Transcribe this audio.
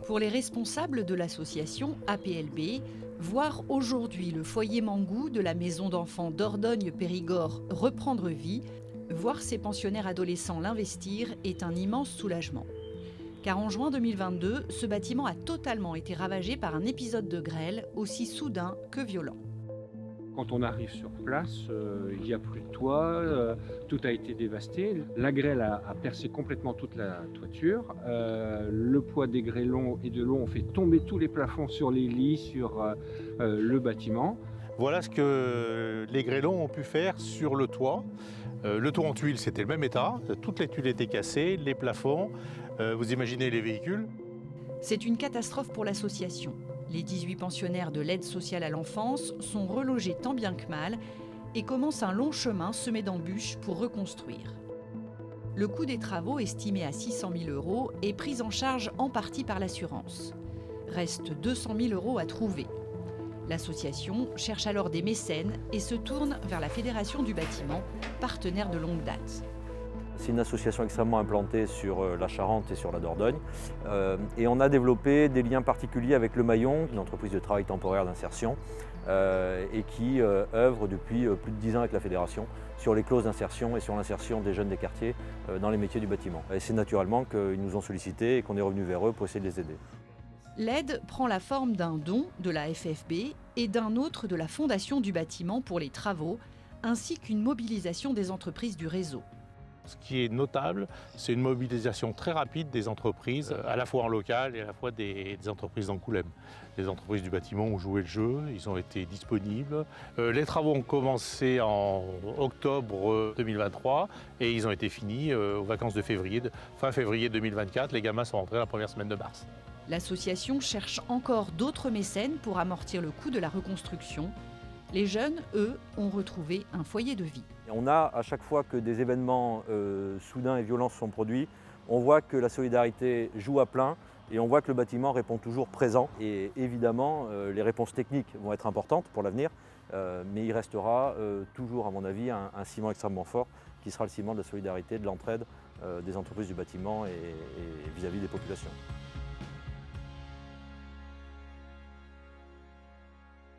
Pour les responsables de l'association APLB, voir aujourd'hui le foyer Mangou de la maison d'enfants d'Ordogne-Périgord reprendre vie, voir ces pensionnaires adolescents l'investir est un immense soulagement. Car en juin 2022, ce bâtiment a totalement été ravagé par un épisode de grêle aussi soudain que violent. Quand on arrive sur place, il n'y a plus de toit, tout a été dévasté. La grêle a percé complètement toute la toiture. Le poids des grêlons et de l'eau ont fait tomber tous les plafonds sur les lits, sur le bâtiment. Voilà ce que les grêlons ont pu faire sur le toit. Le toit en tuiles, c'était le même état. Toutes les tuiles étaient cassées, les plafonds. Vous imaginez les véhicules. C'est une catastrophe pour l'association. Les 18 pensionnaires de l'aide sociale à l'enfance sont relogés tant bien que mal et commencent un long chemin semé d'embûches pour reconstruire. Le coût des travaux, estimé à 600 000 €, est pris en charge en partie par l'assurance. Reste 200 000 € à trouver. L'association cherche alors des mécènes et se tourne vers la Fédération du bâtiment, partenaire de longue date. C'est une association extrêmement implantée sur la Charente et sur la Dordogne. Et on a développé des liens particuliers avec Le Maillon, une entreprise de travail temporaire d'insertion, et qui œuvre depuis plus de 10 ans avec la Fédération sur les clauses d'insertion et sur l'insertion des jeunes des quartiers dans les métiers du bâtiment. Et c'est naturellement qu'ils nous ont sollicités et qu'on est revenu vers eux pour essayer de les aider. L'aide prend la forme d'un don de la FFB et d'un autre de la Fondation du bâtiment pour les travaux, ainsi qu'une mobilisation des entreprises du réseau. Ce qui est notable, c'est une mobilisation très rapide des entreprises, à la fois en local et à la fois des entreprises d'Angoulême. Les entreprises du bâtiment ont joué le jeu, ils ont été disponibles. Les travaux ont commencé en octobre 2023 et ils ont été finis aux vacances de février, fin février 2024. Les gamins sont rentrés la première semaine de mars. L'association cherche encore d'autres mécènes pour amortir le coût de la reconstruction. Les jeunes, eux, ont retrouvé un foyer de vie. On a, à chaque fois que des événements soudains et violents se sont produits, on voit que la solidarité joue à plein et on voit que le bâtiment répond toujours présent. Et évidemment, les réponses techniques vont être importantes pour l'avenir, mais il restera toujours, à mon avis, un ciment extrêmement fort qui sera le ciment de la solidarité, de l'entraide des entreprises du bâtiment et vis-à-vis des populations.